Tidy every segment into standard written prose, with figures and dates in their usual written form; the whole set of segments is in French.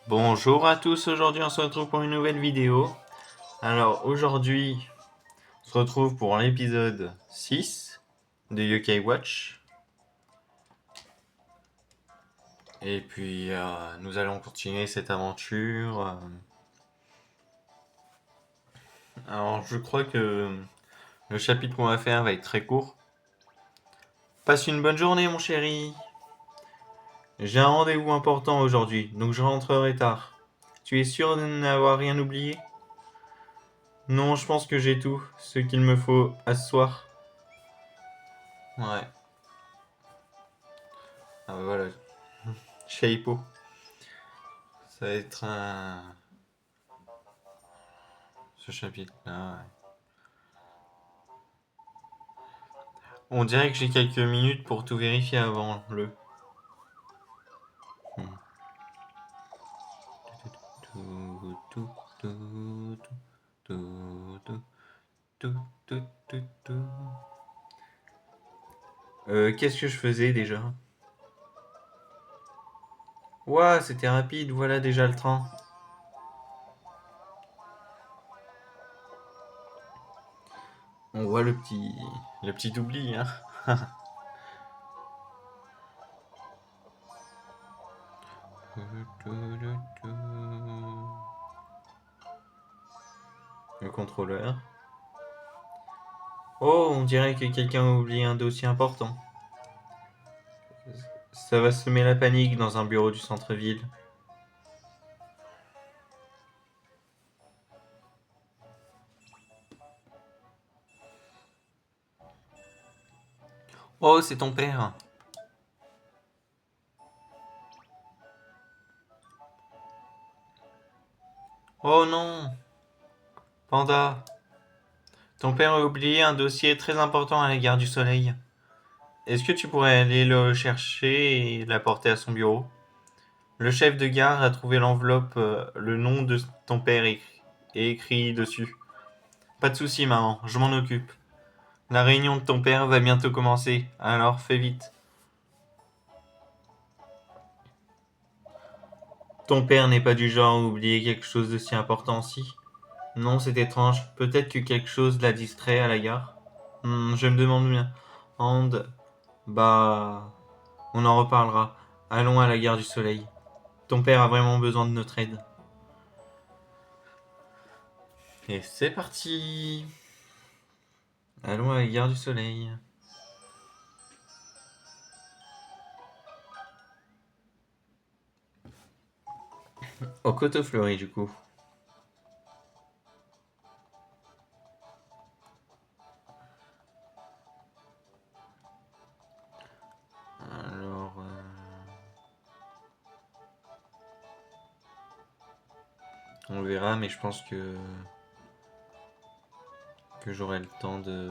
Bonjour à tous, aujourd'hui on se retrouve pour une nouvelle vidéo. Alors aujourd'hui on se retrouve pour l'épisode 6 de Yokai Watch. Et puis nous allons continuer cette aventure. Alors je crois que le chapitre qu'on va faire va être très court. Passe une bonne journée mon chéri. J'ai un rendez-vous important aujourd'hui, donc je rentrerai tard. Tu es sûr de n'avoir rien oublié? Non, je pense que j'ai tout, ce qu'il me faut à ce soir. Ouais, voilà, chez Hippo. Ça va être ce chapitre-là. Ouais. On dirait que j'ai quelques minutes pour tout vérifier avant le. Hmm. Tout, tout, tout, tout, tout, tout, tout, tout, tout. Qu'est-ce que je faisais déjà? Ouah, c'était rapide, voilà déjà le train. On voit le petit oubli, hein. Le contrôleur. Oh, on dirait que quelqu'un a oublié un dossier important. Ça va semer la panique dans un bureau du centre-ville. Oh, c'est ton père. Oh non, Panda. Ton père a oublié un dossier très important à la gare du Soleil. Est-ce que tu pourrais aller le chercher et l'apporter à son bureau? Le chef de gare a trouvé l'enveloppe, le nom de ton père est écrit dessus. Pas de souci, maman, je m'en occupe. La réunion de ton père va bientôt commencer, alors fais vite. Ton père n'est pas du genre à oublier quelque chose de si important si. Non, c'est étrange. Peut-être que quelque chose l'a distrait à la gare. Je me demande bien. And, bah, on en reparlera. Allons à la gare du Soleil. Ton père a vraiment besoin de notre aide. Et c'est parti. Allons à la gare du Soleil. Au coteau fleuri, du coup. Alors, on verra, mais je pense que j'aurai le temps de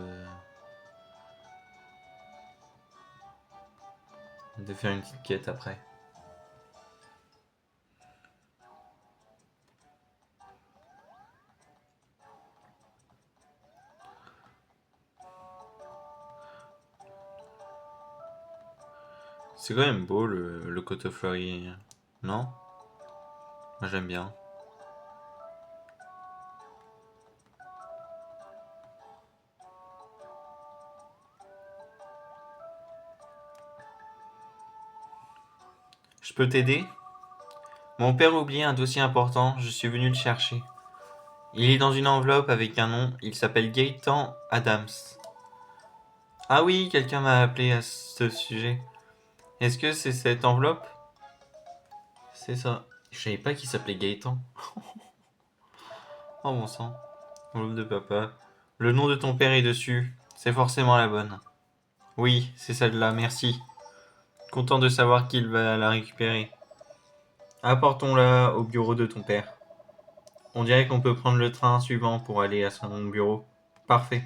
faire une petite quête après. C'est quand même beau le coteau fleuri, non? Moi j'aime bien. Je peux t'aider? Mon père a oublié un dossier important, je suis venu le chercher. Il est dans une enveloppe avec un nom, il s'appelle Gaëtan Adams. Ah oui, quelqu'un m'a appelé à ce sujet. Est-ce que c'est cette enveloppe? C'est ça. Je savais pas qu'il s'appelait Gaëtan. Oh mon sang. Enveloppe de papa. Le nom de ton père est dessus. C'est forcément la bonne. Oui, c'est celle-là, merci. Content de savoir qu'il va la récupérer. Apportons-la au bureau de ton père. On dirait qu'on peut prendre le train suivant pour aller à son bureau. Parfait.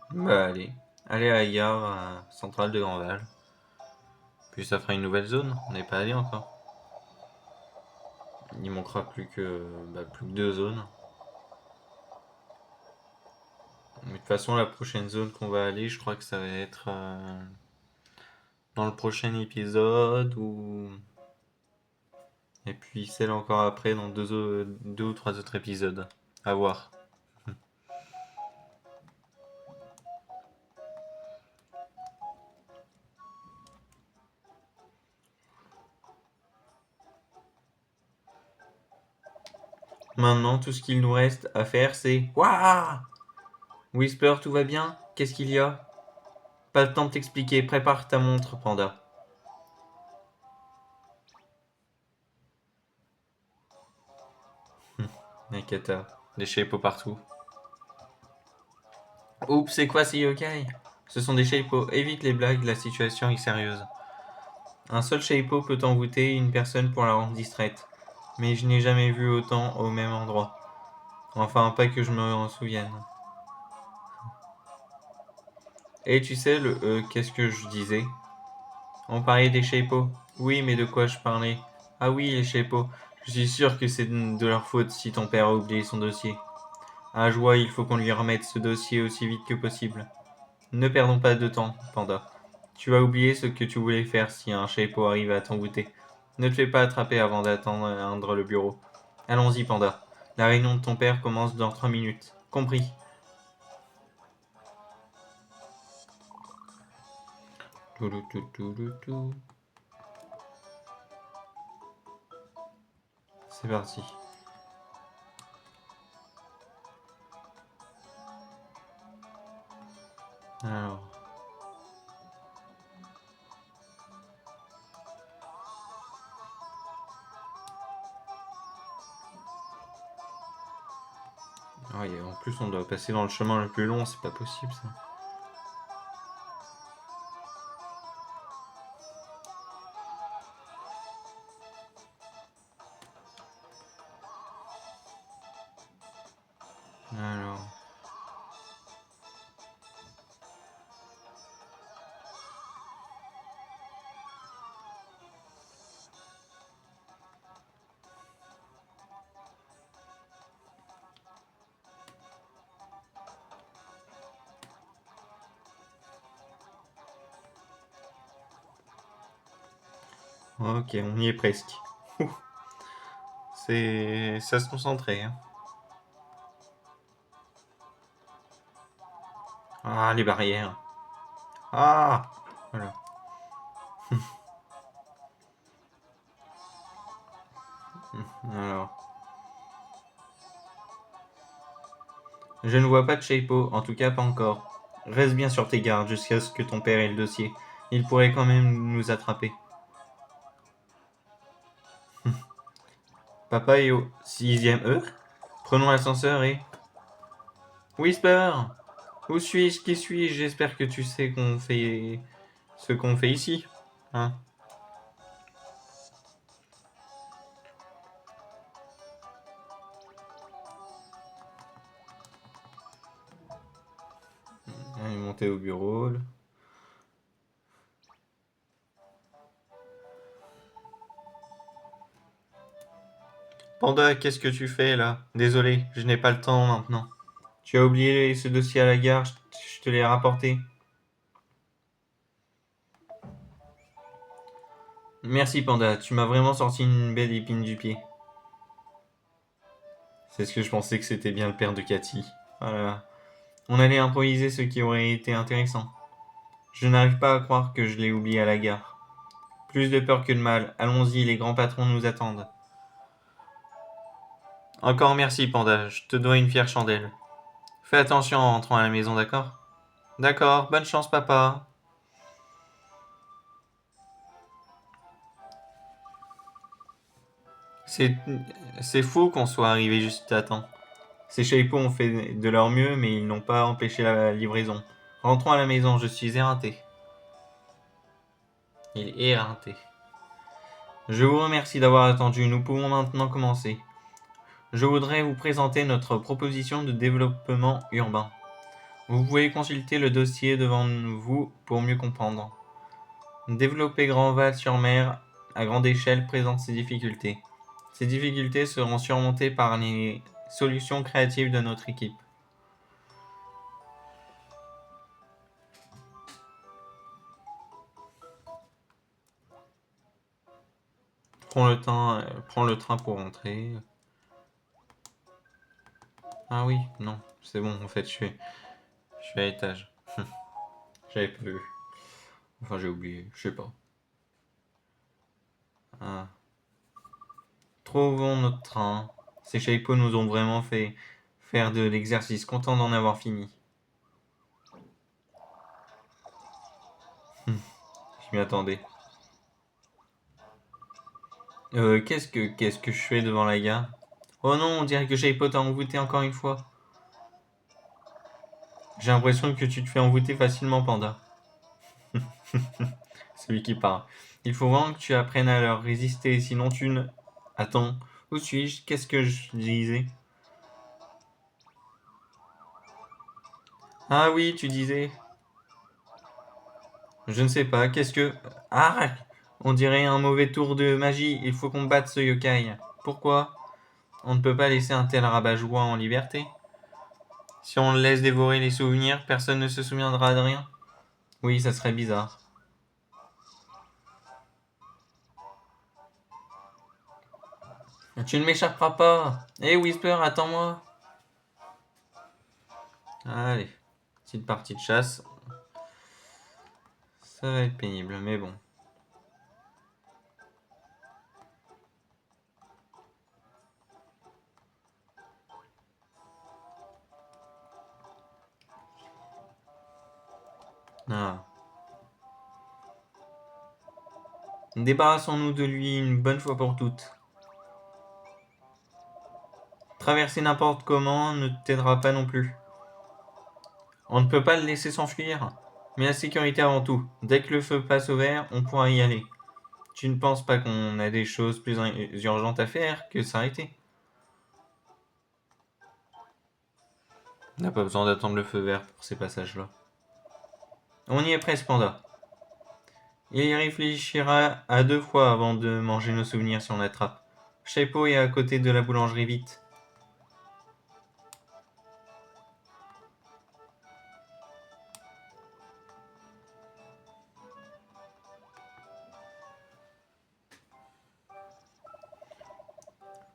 Bah allez. Allez à la gare centrale de Grandval. Puis ça fera une nouvelle zone. On n'est pas allé encore. Il manquera plus que 2 zones. Mais de toute façon, la prochaine zone qu'on va aller, je crois que ça va être dans le prochain épisode ou... Et puis celle encore après dans deux ou trois autres épisodes. À voir. Maintenant, tout ce qu'il nous reste à faire, c'est... Waouh! Whisper, tout va bien? Qu'est-ce qu'il y a? Pas le temps de t'expliquer. Prépare ta montre, Panda. Nakata. Des shapeos partout. Oups, c'est quoi ces yokai? Ce sont des shapeos. Évite les blagues, la situation est sérieuse. Un seul shapeau peut envoûter une personne pour la rendre distraite. Mais je n'ai jamais vu autant au même endroit. Enfin, pas que je me souvienne. Et tu sais, qu'est-ce que je disais? On parlait des shapeos. Oui, mais de quoi je parlais? Ah oui, les shapeos. Je suis sûr que c'est de leur faute si ton père a oublié son dossier. Ah, joie, il faut qu'on lui remette ce dossier aussi vite que possible. Ne perdons pas de temps, Panda. Tu vas oublier ce que tu voulais faire si un shapeau arrive à t'envoûter. Ne te fais pas attraper avant d'atteindre le bureau. Allons-y, Panda. La réunion de ton père commence dans 3 minutes. Compris. C'est parti. Alors. Ah, et en plus, on doit passer dans le chemin le plus long, c'est pas possible ça. Alors. Ok, on y est presque. C'est... ça se concentrer. Hein. Ah, les barrières. Ah! Voilà. Alors. Je ne vois pas de shapeau, en tout cas pas encore. Reste bien sur tes gardes jusqu'à ce que ton père ait le dossier. Il pourrait quand même nous attraper. Papa est au 6e E. Prenons l'ascenseur et... Whisper! Où suis-je? Qui suis-je? J'espère que tu sais qu'on fait... ce qu'on fait ici. Hein? Elle est montée au bureau. Là. Panda, qu'est-ce que tu fais là? Désolé, je n'ai pas le temps maintenant. Tu as oublié ce dossier à la gare, je te l'ai rapporté. Merci Panda, tu m'as vraiment sorti une belle épine du pied. C'est ce que je pensais que c'était bien le père de Cathy. Voilà. On allait improviser ce qui aurait été intéressant. Je n'arrive pas à croire que je l'ai oublié à la gare. Plus de peur que de mal. Allons-y, les grands patrons nous attendent. Encore merci Panda, je te dois une fière chandelle. Fais attention en rentrant à la maison, d'accord? D'accord, bonne chance papa. C'est c'est fou qu'on soit arrivé juste à temps. Ces shapeaux ont fait de leur mieux, mais ils n'ont pas empêché la livraison. Rentrons à la maison, je suis éreinté. Il est éreinté. Je vous remercie d'avoir attendu, nous pouvons maintenant commencer. Je voudrais vous présenter notre proposition de développement urbain. Vous pouvez consulter le dossier devant vous pour mieux comprendre. Développer Grandval-sur-Mer à grande échelle présente ses difficultés. Ces difficultés seront surmontées par les solutions créatives de notre équipe. Prends le train pour rentrer. Ah oui, non, c'est bon, en fait, je suis à l'étage. J'avais pas vu. Enfin, j'ai oublié, je sais pas. Ah. Trouvons notre train. Ces chapeaux nous ont vraiment fait faire de l'exercice, content d'en avoir fini. Je m'y attendais. Qu'est-ce que je fais devant la gare? Oh non, on dirait que Shapeau t'a envoûté encore une fois. J'ai l'impression que tu te fais envoûter facilement, Panda. C'est lui qui parle. Il faut vraiment que tu apprennes à leur résister, sinon tu ne... Attends, où suis-je? Qu'est-ce que je disais? Ah oui, tu disais. Je ne sais pas, qu'est-ce que... Ah! On dirait un mauvais tour de magie, il faut qu'on batte ce yokai. Pourquoi? On ne peut pas laisser un tel rabat-joie en liberté. Si on le laisse dévorer les souvenirs, personne ne se souviendra de rien. Oui, ça serait bizarre. Tu ne m'échapperas pas. Hé Whisper, attends-moi. Allez, petite partie de chasse. Ça va être pénible, mais bon. Ah. Débarrassons-nous de lui une bonne fois pour toutes. Traverser n'importe comment ne t'aidera pas non plus. On ne peut pas le laisser s'enfuir. Mais la sécurité avant tout. Dès que le feu passe au vert, on pourra y aller. Tu ne penses pas qu'on a des choses plus urgentes à faire que s'arrêter? On n'a pas besoin d'attendre le feu vert pour ces passages-là. On y est presque, Panda. Il y réfléchira à deux fois avant de manger nos souvenirs si on attrape. Shapeau est à côté de la boulangerie, vite.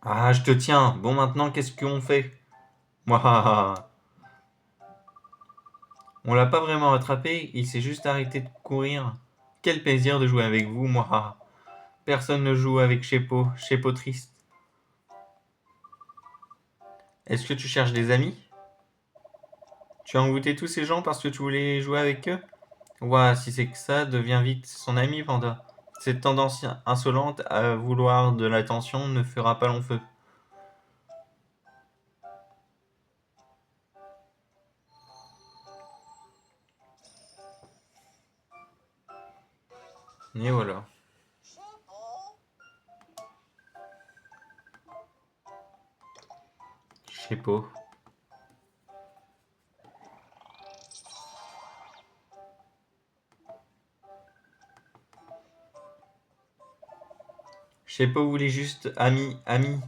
Ah, je te tiens. Bon, maintenant, qu'est-ce qu'on fait? Moi, on l'a pas vraiment attrapé, il s'est juste arrêté de courir. Quel plaisir de jouer avec vous, moi. Personne ne joue avec Shepo, Shepo triste. Est-ce que tu cherches des amis? Tu as envoûté tous ces gens parce que tu voulais jouer avec eux? Ouah, si c'est que ça, deviens vite son ami, Panda. Cette tendance insolente à vouloir de l'attention ne fera pas long feu. Et voilà. Shepo. Shepo voulait juste ami, ami.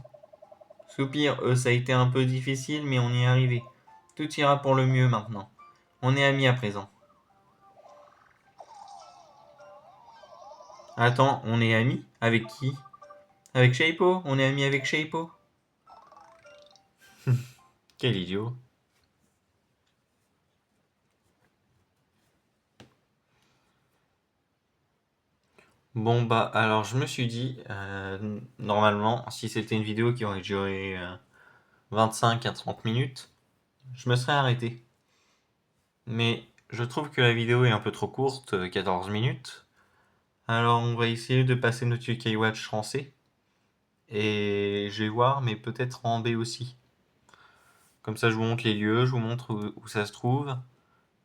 Soupir, ça a été un peu difficile, mais on y est arrivé. Tout ira pour le mieux maintenant. On est amis à présent. Attends, on est amis? Avec qui? Avec Shaipo? On est amis avec Shaipo? Quel idiot. Bon bah alors je me suis dit, normalement, si c'était une vidéo qui aurait duré 25 à 30 minutes, je me serais arrêté. Mais je trouve que la vidéo est un peu trop courte, 14 minutes. Alors on va essayer de passer notre UK Watch français. Et je vais voir, mais peut-être en B aussi. Comme ça je vous montre les lieux, je vous montre où ça se trouve.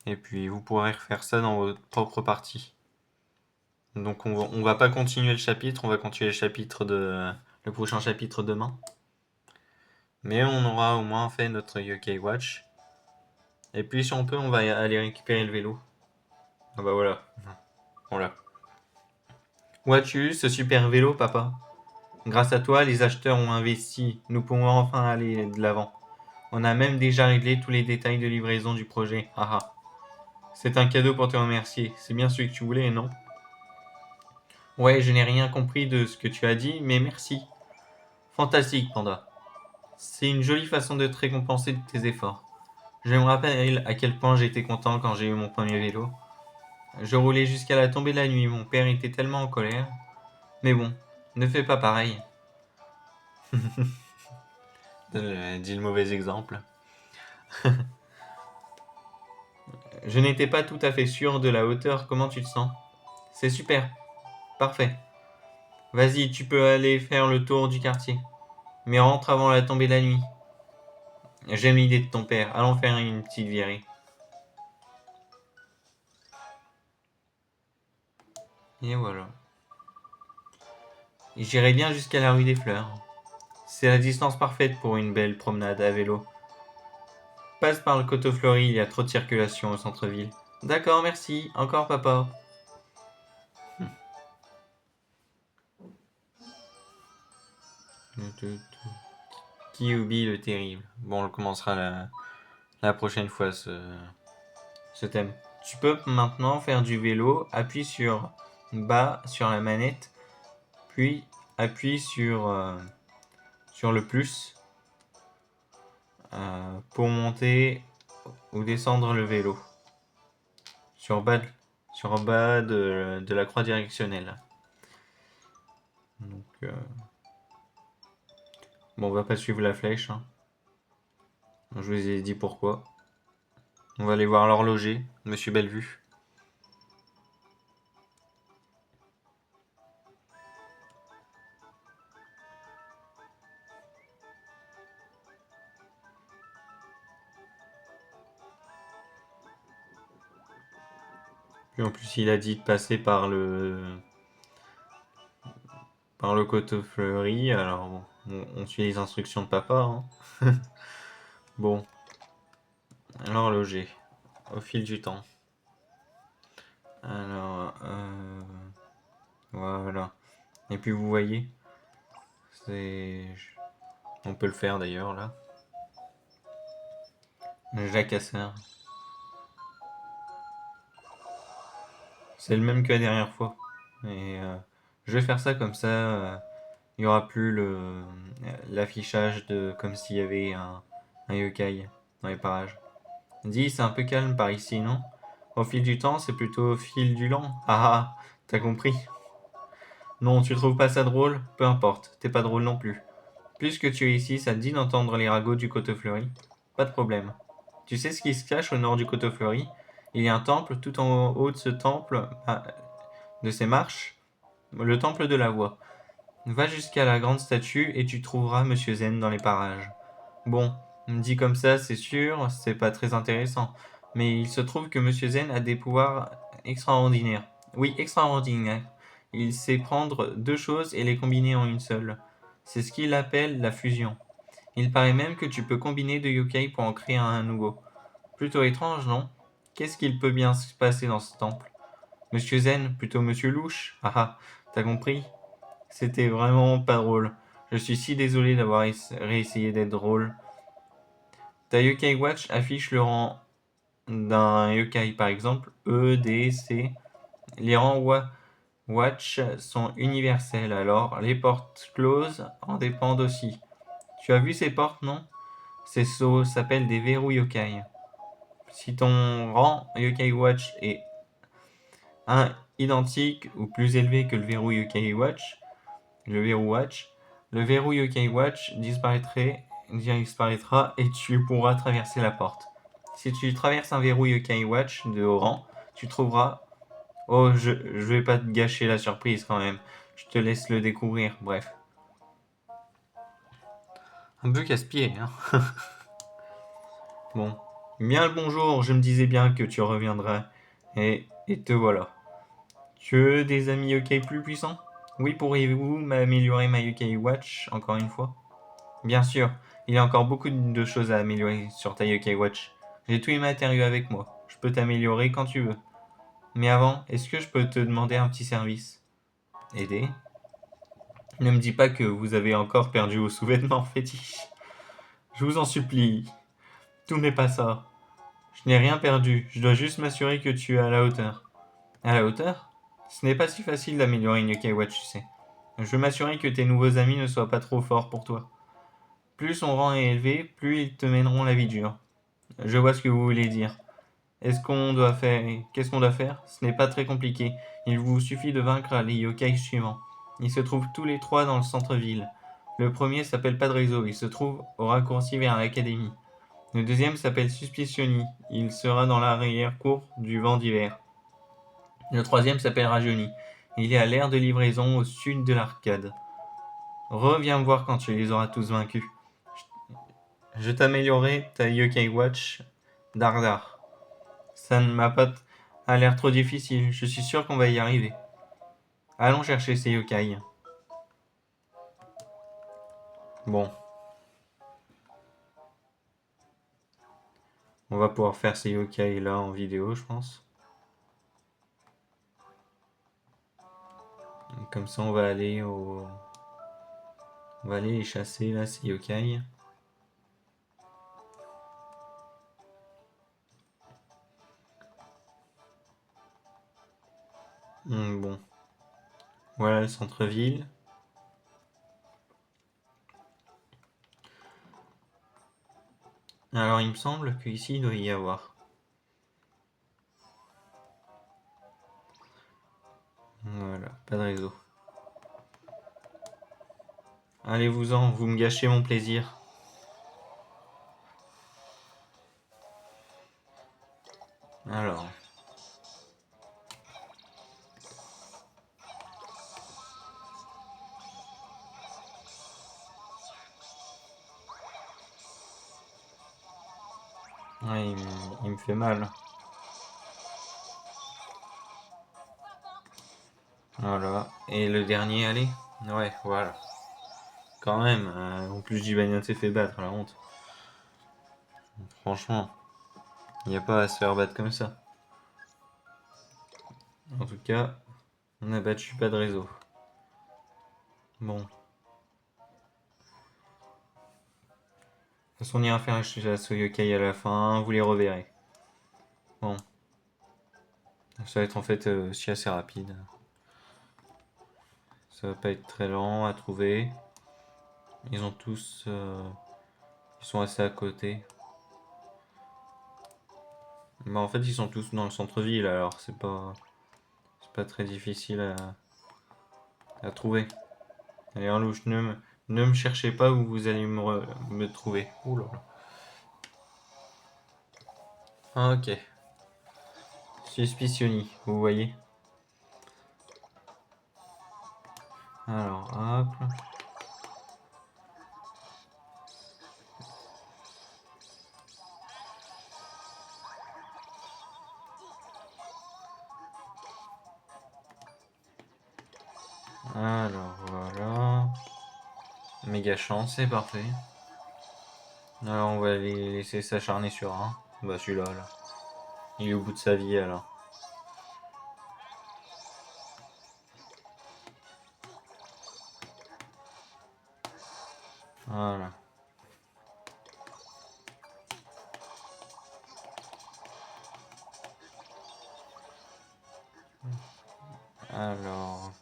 Et puis vous pourrez refaire ça dans votre propre partie. Donc on va pas continuer le chapitre, on va continuer le prochain chapitre demain. Mais on aura au moins fait notre Yokai Watch. Et puis si on peut, on va aller récupérer le vélo. Ah bah voilà. Voilà. Vois-tu ce super vélo, papa? Grâce à toi, les acheteurs ont investi. Nous pouvons enfin aller de l'avant. On a même déjà réglé tous les détails de livraison du projet. Haha. C'est un cadeau pour te remercier. C'est bien celui que tu voulais, non? Ouais, je n'ai rien compris de ce que tu as dit, mais merci. Fantastique, Panda. C'est une jolie façon de te récompenser de tes efforts. Je me rappelle à quel point j'étais content quand j'ai eu mon premier vélo. Je roulais jusqu'à la tombée de la nuit, mon père était tellement en colère. Mais bon, ne fais pas pareil. Dis le mauvais exemple. Je n'étais pas tout à fait sûr de la hauteur, comment tu te sens? C'est super, parfait. Vas-y, tu peux aller faire le tour du quartier. Mais rentre avant la tombée de la nuit. J'aime l'idée de ton père, allons faire une petite virée. Et voilà. J'irai bien jusqu'à la rue des Fleurs. C'est la distance parfaite pour une belle promenade à vélo. Passe par le coteau fleuri, il y a trop de circulation au centre-ville. D'accord, merci. Encore papa. Qui oublie le terrible? Bon, on le commencera la prochaine fois, ce thème. Tu peux maintenant faire du vélo, appuie sur bas sur la manette, puis appuie sur le plus pour monter ou descendre le vélo. Sur bas, de la croix directionnelle. Donc, bon, on va pas suivre la flèche. Hein. Je vous ai dit pourquoi. On va aller voir l'horloger, Monsieur Bellevue. Puis en plus, il a dit de passer par le coteau fleuri, alors bon, on suit les instructions de papa. Hein. Bon, l'horloger, au fil du temps. Alors, voilà. Et puis vous voyez, c'est, on peut le faire d'ailleurs là. Le jacasseur. C'est le même que la dernière fois. Et je vais faire ça comme ça. Il n'y aura plus l'affichage de comme s'il y avait un yokai dans les parages. Dis, c'est un peu calme par ici, non? Au fil du temps, c'est plutôt au fil du lent. Ah, t'as compris? Non, tu trouves pas ça drôle? Peu importe, t'es pas drôle non plus. Puisque tu es ici, ça te dit d'entendre les ragots du coteau fleuri? Pas de problème. Tu sais ce qui se cache au nord du coteau fleuri? Il y a un temple tout en haut de ce temple, de ces marches, le temple de la voix. Va jusqu'à la grande statue et tu trouveras Monsieur Zen dans les parages. Bon, dit comme ça, c'est sûr, c'est pas très intéressant. Mais il se trouve que Monsieur Zen a des pouvoirs extraordinaires. Oui, extraordinaires. Il sait prendre deux choses et les combiner en une seule. C'est ce qu'il appelle la fusion. Il paraît même que tu peux combiner deux yokai pour en créer un nouveau. Plutôt étrange, non? Qu'est-ce qu'il peut bien se passer dans ce temple? Monsieur Zen, plutôt Monsieur Louche? Ah ah, t'as compris? C'était vraiment pas drôle. Je suis si désolé d'avoir réessayé d'être drôle. Ta Yokai Watch affiche le rang d'un yokai, par exemple E, D, C. Les rangs Watch sont universels, alors les portes closes en dépendent aussi. Tu as vu ces portes, non? Ces sauts s'appellent des verrous yokai. Si ton rang Yokai Watch est identique ou plus élevé que le verrou Yokai Watch, le verrou Yokai Watch disparaîtra et tu pourras traverser la porte. Si tu traverses un verrou Yokai Watch de haut rang, tu trouveras... Oh, je vais pas te gâcher la surprise quand même. Je te laisse le découvrir, bref. Un peu casse-pied, hein. Bon. Bien le bonjour, je me disais bien que tu reviendrais. Et te voilà. Tu veux des amis yokai plus puissants? Oui, pourriez-vous m'améliorer ma Yokai Watch encore une fois? Bien sûr, il y a encore beaucoup de choses à améliorer sur ta Yokai Watch. J'ai tous les matériaux avec moi. Je peux t'améliorer quand tu veux. Mais avant, est-ce que je peux te demander un petit service? Aider? Ne me dis pas que vous avez encore perdu vos sous-vêtements fétiches. Je vous en supplie. Tout n'est pas ça. Je n'ai rien perdu. Je dois juste m'assurer que tu es à la hauteur. À la hauteur? Ce n'est pas si facile d'améliorer une Yokai Watch, tu sais. Je veux m'assurer que tes nouveaux amis ne soient pas trop forts pour toi. Plus son rang est élevé, plus ils te mèneront la vie dure. Je vois ce que vous voulez dire. Qu'est-ce qu'on doit faire? Ce n'est pas très compliqué. Il vous suffit de vaincre les yokai suivants. Ils se trouvent tous les trois dans le centre-ville. Le premier s'appelle Padrezo. Il se trouve au raccourci vers l'académie. Le deuxième s'appelle Suspicioni. Il sera dans l'arrière-cour du vent d'hiver. Le troisième s'appelle Ragioni. Il est à l'aire de livraison au sud de l'arcade. Reviens me voir quand tu les auras tous vaincus. Je t'améliorerai ta Yokai Watch Dardar. Ça ne m'a pas l'air trop difficile. Je suis sûr qu'on va y arriver. Allons chercher ces yokai. Bon, on va pouvoir faire ces yokai là en vidéo, je pense. Et comme ça, on va aller les chasser là, ces yokai. Bon, voilà le centre-ville. Alors, il me semble qu'ici, il doit y avoir. Voilà, pas de réseau. Allez-vous-en, vous me gâchez mon plaisir. Alors. Ouais, il me fait mal. Voilà. Et le dernier, allez. Ouais, voilà. Quand même, en plus Jibanyan s'est fait battre, la honte. Franchement, il n'y a pas à se faire battre comme ça. En tout cas, on a battu pas de réseau. Bon. De toute façon, on ira faire un chasse aux yokai à la fin, vous les reverrez. Bon. Ça va être en fait aussi assez rapide. Ça va pas être très lent à trouver. Ils ont tous... ils sont assez à côté. Bah en fait, ils sont tous dans le centre-ville, alors c'est pas très difficile à trouver. Allez, en louche, ne me cherchez pas où vous allez me trouver. Ouh là là. Ah, ok. Suspicioni, vous voyez. Alors, hop. Alors, voilà. Méga chance, c'est parfait. Alors, on va les laisser s'acharner sur un. Bah, celui-là, là. Il est au bout de sa vie, alors. Voilà. Alors,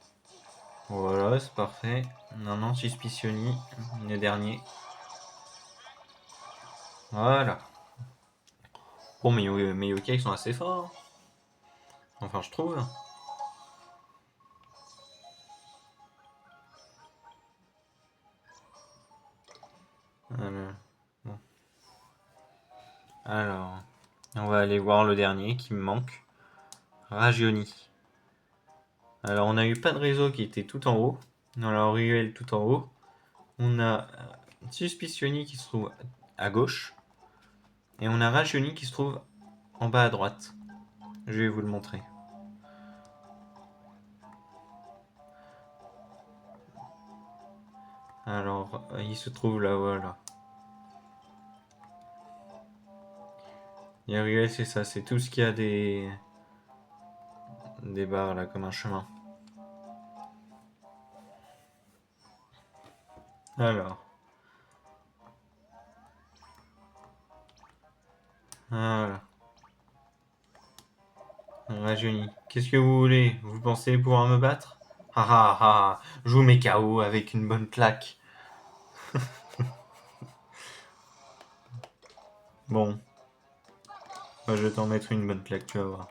voilà, c'est parfait. Non, non, Suspicioni, le dernier. Voilà. Bon, mes yokai sont assez forts. Enfin, je trouve. Voilà. Bon. Alors, on va aller voir le dernier qui me manque. Ragioni. Alors, on a eu pas de réseau qui était tout en haut. Dans la ruelle tout en haut. On a Suspicioni qui se trouve à gauche. Et on a Ragioni qui se trouve en bas à droite. Je vais vous le montrer. Alors, il se trouve là, voilà. Les ruelles, c'est ça, c'est tout ce qui a des barres là, comme un chemin. Alors, voilà. Rajeuni. Qu'est-ce que vous voulez? Vous pensez pouvoir me battre? Ah ah ah, je vous mets KO avec une bonne claque. Bon, bah, je vais t'en mettre une bonne claque, tu vas voir.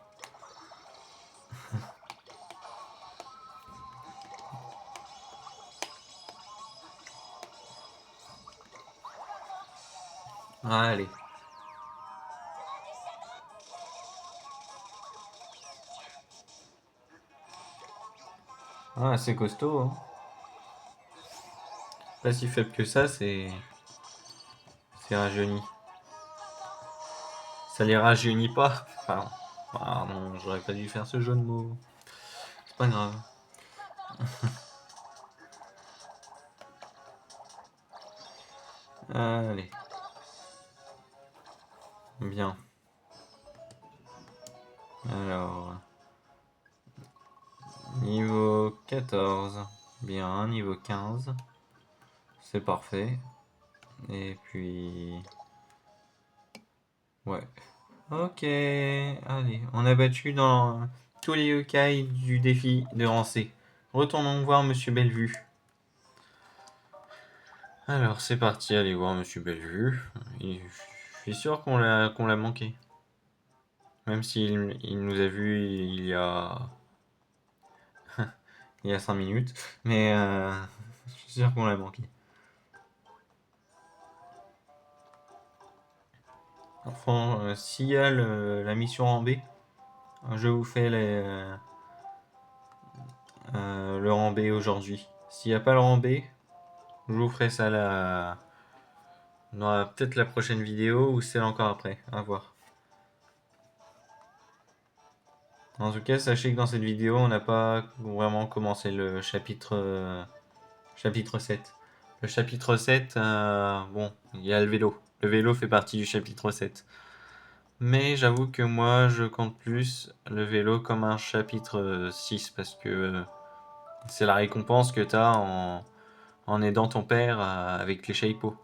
Allez. Ah, c'est costaud, hein. Pas si faible que ça, c'est rajeuni. Ça les rajeunit pas. Pardon. Ah non, j'aurais pas dû faire ce jeu de mots. C'est pas grave. Allez. Bien. Alors, niveau 14. Bien, niveau 15. C'est parfait. Et puis... Ouais. Ok. Allez, on a battu dans tous les yokai du défi de Rancé. Retournons voir Monsieur Bellevue. Alors, c'est parti, allez voir Monsieur Bellevue. Je suis sûr qu'on l'a manqué. Même s'il nous a vus il y a 5 minutes. Mais je suis sûr qu'on l'a manqué. Enfin, s'il y a la mission en B, je vous fais le rang B aujourd'hui. S'il n'y a pas le rang B, je vous ferai ça dans peut-être la prochaine vidéo ou celle encore après. À voir. En tout cas, sachez que dans cette vidéo, on n'a pas vraiment commencé le chapitre 7. Le chapitre 7, bon, il y a le vélo. Le vélo fait partie du chapitre 7. Mais j'avoue que moi, je compte plus le vélo comme un chapitre 6 parce que c'est la récompense que tu as en aidant ton père avec les Shaipo.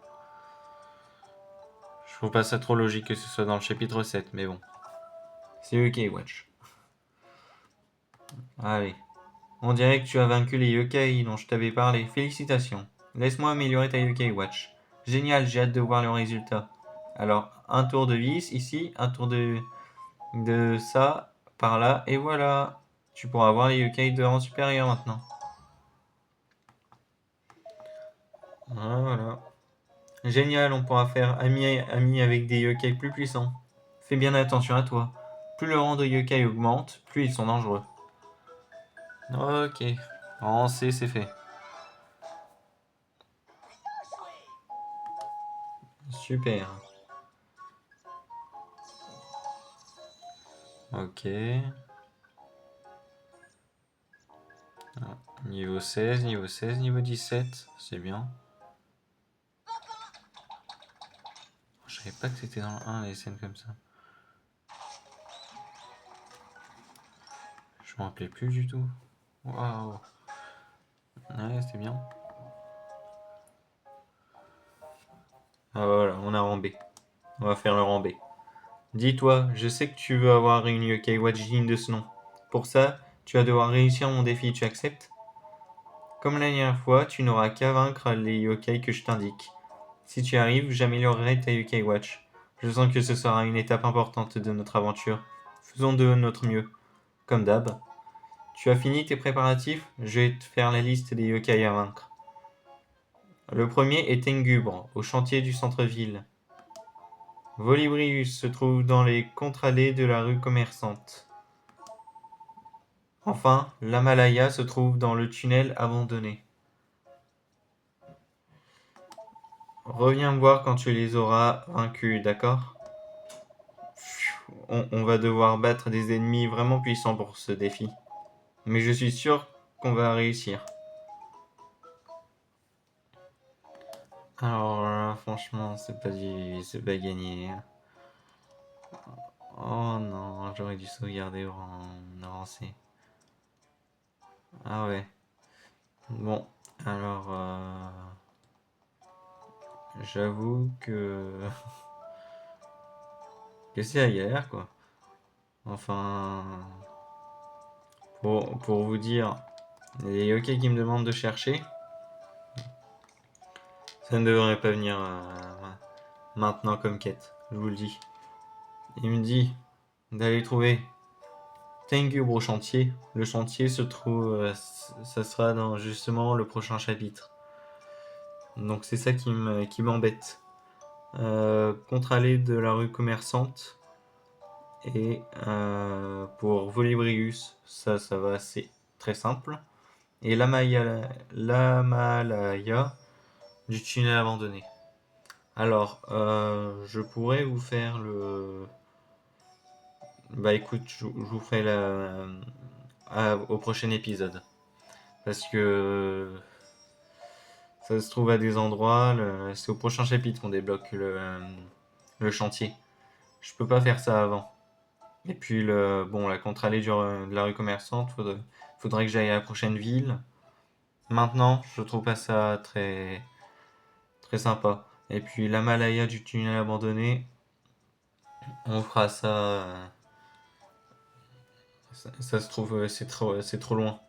Je trouve pas ça trop logique que ce soit dans le chapitre 7, mais bon. C'est Yokai Watch. Allez. On dirait que tu as vaincu les yokai dont je t'avais parlé. Félicitations. Laisse-moi améliorer ta Yokai Watch. Génial, j'ai hâte de voir le résultat. Alors, un tour de vis ici, un tour de ça par là, et voilà. Tu pourras avoir les yokai de rang supérieur maintenant. Voilà. Génial, on pourra faire ami avec des yokai plus puissants. Fais bien attention à toi. Plus le rang de yokai augmente, plus ils sont dangereux. Ok. On sait, c'est fait. Super. Ok. Niveau 16, niveau 16, niveau 17. C'est bien. Je savais pas que c'était dans le 1 les scènes comme ça. Je m'en rappelais plus du tout. Waouh. Ouais, c'était bien. Ah voilà, on a rang B. On va faire le rang B. Dis-toi, je sais que tu veux avoir une yokai watch digne de ce nom. Pour ça, tu vas devoir réussir mon défi, tu acceptes? Comme la dernière fois, tu n'auras qu'à vaincre les yokai que je t'indique. Si tu arrives, j'améliorerai ta yokai watch. Je sens que ce sera une étape importante de notre aventure. Faisons de notre mieux. Comme d'hab. Tu as fini tes préparatifs? Je vais te faire la liste des yokai à vaincre. Le premier est Tengubre, au chantier du centre-ville. Volibrius se trouve dans les contre-allées de la rue commerçante. Enfin, l'Amalaya se trouve dans le tunnel abandonné. Reviens me voir quand tu les auras vaincus, d'accord? On va devoir battre des ennemis vraiment puissants pour ce défi. Mais je suis sûr qu'on va réussir. Alors là, franchement, c'est pas gagné. Oh non, j'aurais dû sauvegarder en avancé. Ah ouais. Bon, alors, j'avoue que c'est la galère quoi. Enfin, pour vous dire, les yokai qui me demandent de chercher, ça ne devrait pas venir maintenant comme quête, je vous le dis. Il me dit d'aller trouver Tengu au chantier. Le chantier se trouve, ça sera dans justement le prochain chapitre. Donc c'est ça qui m'embête. Contre-allée de la rue commerçante et pour Volibrius, ça va, c'est très simple. Et l'Amalaya du tunnel abandonné. Alors, je pourrais vous faire le. Bah écoute, je vous ferai au prochain épisode. Parce que ça se trouve à des endroits, c'est au prochain chapitre qu'on débloque le chantier. Je peux pas faire ça avant. Et puis, la contre-allée de la rue commerçante, faudrait que j'aille à la prochaine ville. Maintenant, je trouve pas ça très, très sympa. Et puis, l'Amalaya du tunnel abandonné, on fera ça. Ça se trouve, c'est trop loin.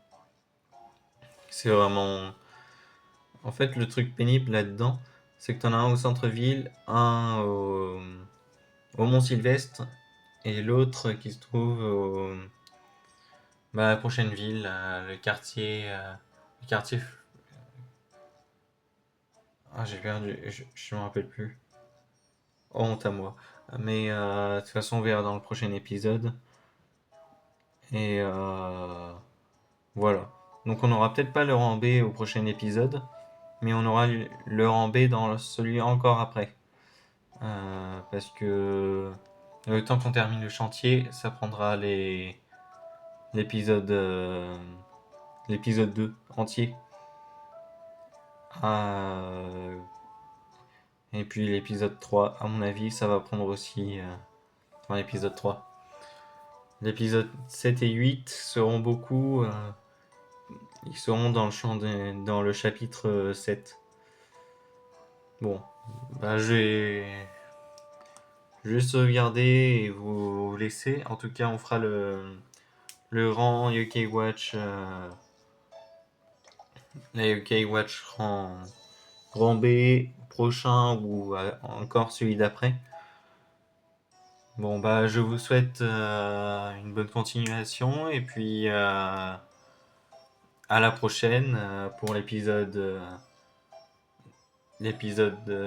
C'est vraiment. En fait, le truc pénible là-dedans, c'est que t'en as un au centre-ville, un au Mont-Sylvestre, et l'autre qui se trouve la prochaine ville, le quartier. Le quartier. Ah, j'ai perdu, je me rappelle plus. Oh, honte à moi. Mais de toute façon, on verra dans le prochain épisode. Et voilà. Donc, on aura peut-être pas le rang B au prochain épisode, mais on aura le rang B dans celui encore après. Parce que le temps qu'on termine le chantier, ça prendra l'épisode l'épisode 2 entier. Euh, et puis l'épisode 3, à mon avis, ça va prendre aussi l'épisode 3. L'épisode 7 et 8 seront beaucoup. Ils seront dans dans le chapitre 7. Bon, bah, je vais sauvegarder et vous laisser. En tout cas, on fera le rang UK Watch. La UK Watch rang B prochain ou encore celui d'après. Bon, bah, je vous souhaite une bonne continuation et puis à la prochaine pour l'épisode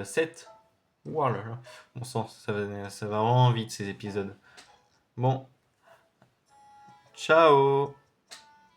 7. Ouah là là, bon sang, ça va vraiment vite ces épisodes. Bon, ciao!